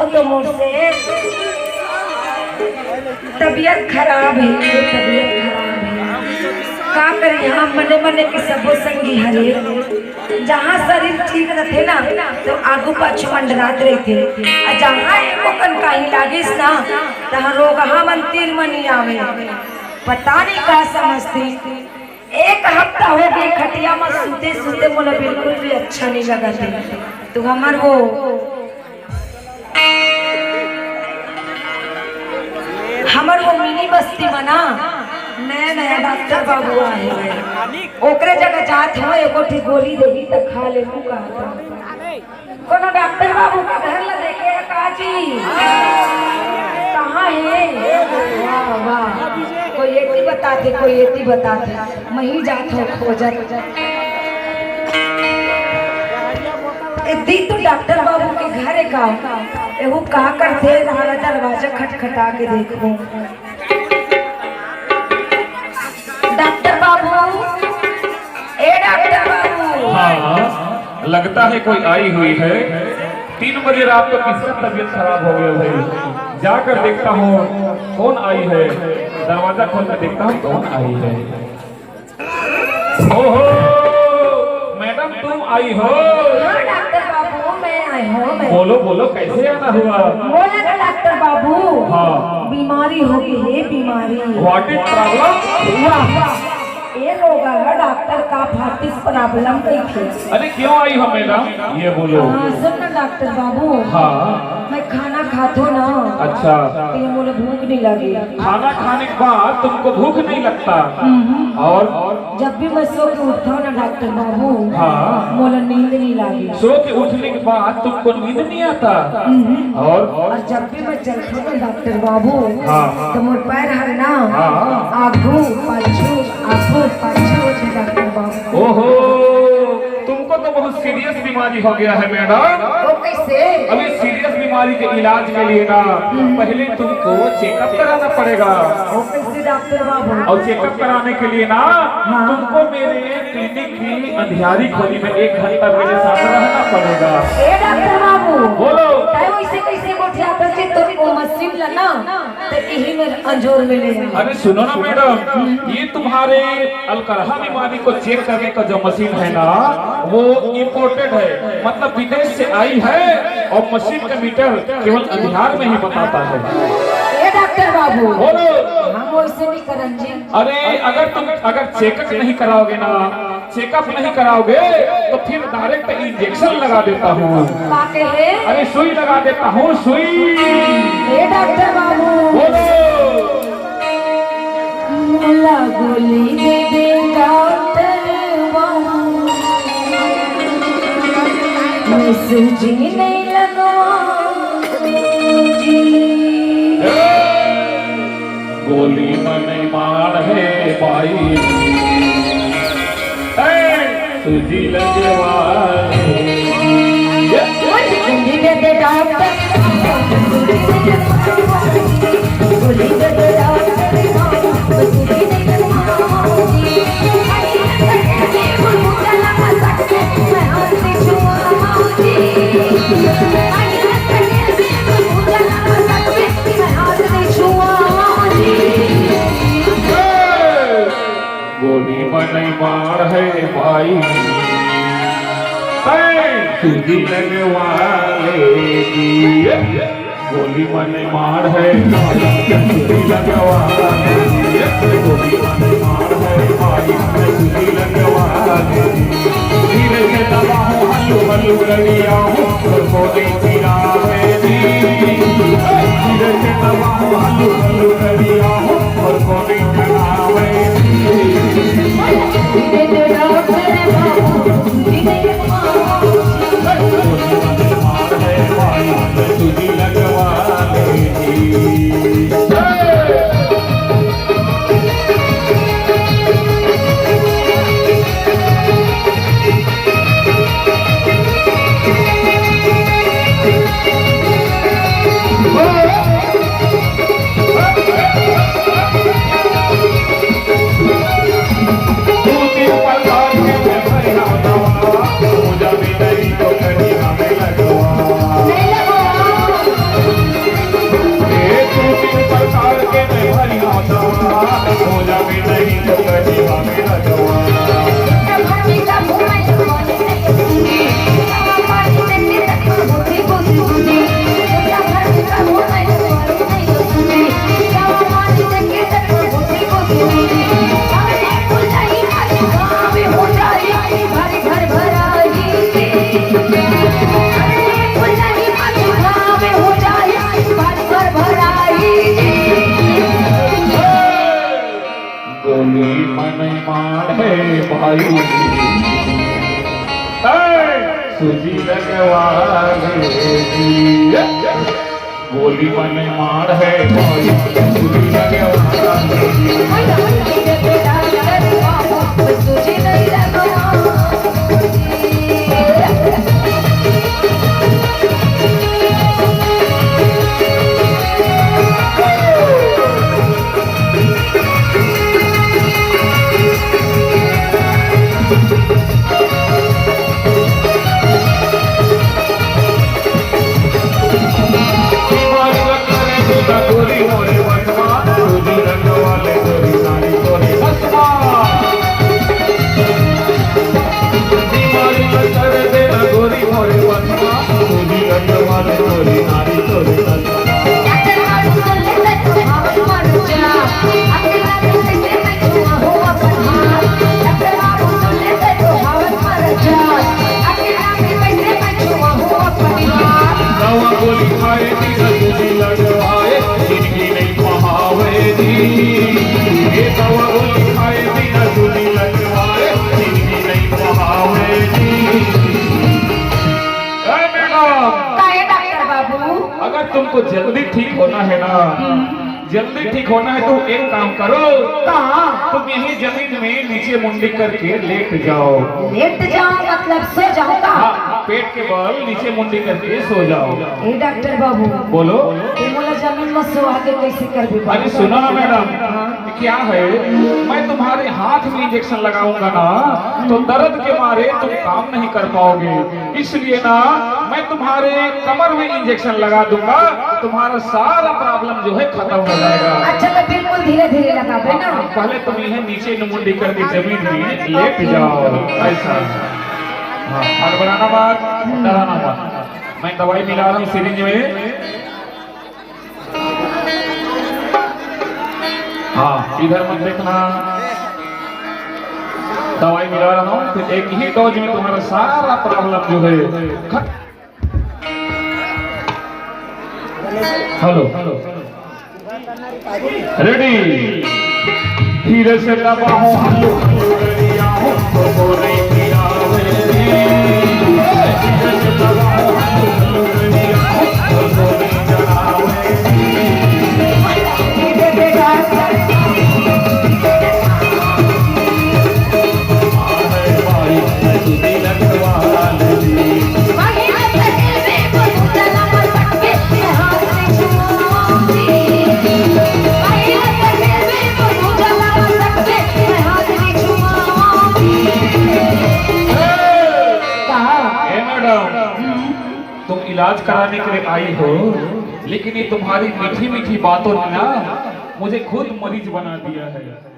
हो तो मुझसे तबीयत खराब है, तबीयत खराब है। का कर यहाँ मने मने के सबो संगी हरे। जहाँ शरीर ठीक रहे ना तो आगू पाछू मंडरात रहते, जहाँ एको कन काही लागिस ना तहाँ रोग मन तीर मनी आवे। पता नहीं का समझती। एक हफ्ता हो गए खटिया में सूते सूते मुझे बिल्कुल भी अच्छा नहीं लगा थे। तो हमार वो मिनी बस्ती बना नया नया डॉक्टर बाबू आए ओकरे जगह जात हो एगो ठीक गोली देही त खा ले कोनो डॉक्टर बाबू का घर ला देखे काजी कहाँ है। वाह वाह कोई एती बताते कोई एती बताते मैं ही जात हो खोजत। दी तो डॉक्टर बाबू के घर का एहू का करते रहा दरवाजा खटखटा के देखो। डॉक्टर बाबू ए डॉक्टर बाबू। हाँ लगता है कोई आई हुई है। 3 बजे रात को किसका तबीयत खराब हो गया है। जाकर देखता हूँ कौन आई है। दरवाजा खोल कर देखता हूँ कौन आई है। ओहो मैडम तुम आई हो। डॉक्टर बाबू मैं आई हूँ। बोलो बोलो कैसे आना हुआ। बोला डॉक्टर बाबू। हाँ बीमारी हो गई है बीमारी। What is problem. ये लोग डॉक्टर का फाटिस प्रॉब्लम कही थी। अरे क्यों आई हो मैडम ये बोलो। सुन ना डॉक्टर बाबू। हाँ मैं खाना खातो ना। अच्छा तो मुझे भूख नहीं लगी। खाना खाने के बाद तुमको भूख नहीं लगता। और जब भी मैं सो के उठता हूँ ना डॉक्टर बाबू। हाँ मुझे नींद नहीं लगी। सो के उठने के बाद तुमको नींद नहीं आता। और जब भी मैं चलता हूँ ना डॉक्टर बाबू। हाँ तो मोर पैर हर ना आगू पाछू आगू पाछू डॉक्टर बाबू। ओहो तुमको तो बहुत सीरियस बीमारी हो गया है मैडम। वो कैसे। अभी सीरियस बीमारी के इलाज के लिए ना पहले तुमको चेकअप कराना पड़ेगा। वो कैसे डॉक्टर बाबू। और चेकअप कराने के लिए ना तुमको मेरे क्लिनिक की अंधियारी खोली में 1 घंटा मेरे साथ रहना पड़ेगा। ए डॉक्टर बाबू बोलो। वैसे कैसे गोठिया करके तो मशीन लना तो यही में अंजोर मिले। अरे सुनो ना मैडम ये तुम्हारे अलकरहा बीमारी को चेक करने का जो मशीन है ना वो इम्पोर्टेड है, मतलब विदेश से आई है। और मशीन का मीटर केवल अंधियार में ही बताता है। ए डॉक्टर बाबू बोलो। हम वैसे नहीं करन जी। अरे अगर चेकअप नहीं कराओगे ना चेकअप नहीं कराओगे तो फिर डायरेक्ट इंजेक्शन लगा देता हूँ। अरे सुई लगा देता हूँ सुई। ए डॉक्टर बाबू बोलो। मुला गोली दे दे डॉक्टर बाबू मैं सूजी नहीं लगवाऊंगी। गोली मन मार है भाई सूजी लगवाए। गोली दे दे डॉक्टर गोली दे दे डॉक्टर सूजी नहीं लगवाऊंगी। मैं हाथ से छुआऊंगी। गोली मन मार है भाई सूजी लगवा लेगी। गोली मन मार है सूजी लगवा लेगी। गोली मन मार है भाई सूजी लगवा लेगी। धीरे से दबा हूँ हल्लू हल्लू लड़िया हूँ गोली गिरा है। धीरे से दबा हूँ हल्लू हल्लू लड़िया हूँ और गोली गिरा है। सूजी लगवा लेगी। मार है भाई सूजी लगवाएगी गोली मन मार है भाई सूजी लगवाएगी गोरी मोरे बचवा सूजी लगवाले गोरी नारी गोरी बचवा कर देना गोरी मोरे बचवा सूजी लगवाले गोरी नारी गोरी बचवा गोली खाएगी सूजी लगवाए जिंदगी नहीं पहावेगी ये दवा गोली खाएगी सूजी लगवाए जिंदगी नहीं पहावेगी डॉक्टर बाबू अगर तुमको जल्दी ठीक होना है ना जल्दी ठीक होना है तो एक काम करो तुम यही जमीन में नीचे मुंडी करके लेट जाओ मतलब सो जाओ का पेट के बल नीचे मुंडी करके सो जाओ डॉक्टर बाबू बोलो बोला जमीन में सो आके कैसे कर भी अरे सुनो ना मैडम क्या है मैं तुम्हारे हाथ में इंजेक्शन लगाऊंगा ना तो दर्द के मारे तुम काम नहीं कर पाओगे इसलिए ना मैं तुम्हारे कमर में इंजेक्शन लगा दूंगा तुम्हारा सारा प्रॉब्लम जो है खत्म हो जाएगा अच्छा तो बिल्कुल धीरे धीरे लगावे ना पहले तुम यह नीचे मुंडी करके जमीन में लेट जाओ ऐसा हाँ हड़बड़ाना मत डराना मत मैं दवाई मिला रहा हूँ सिरिंज में हाँ इधर मत देखना दवाई मिला रहा हूँ फिर एक ही डोज में तुम्हारा सारा प्रॉब्लम जो है हेलो रेडी धीरे से दबा हूँ तुम इलाज कराने के लिए आई हो लेकिन ये तुम्हारी मीठी मीठी बातों ने ना मुझे खुद मरीज बना दिया है।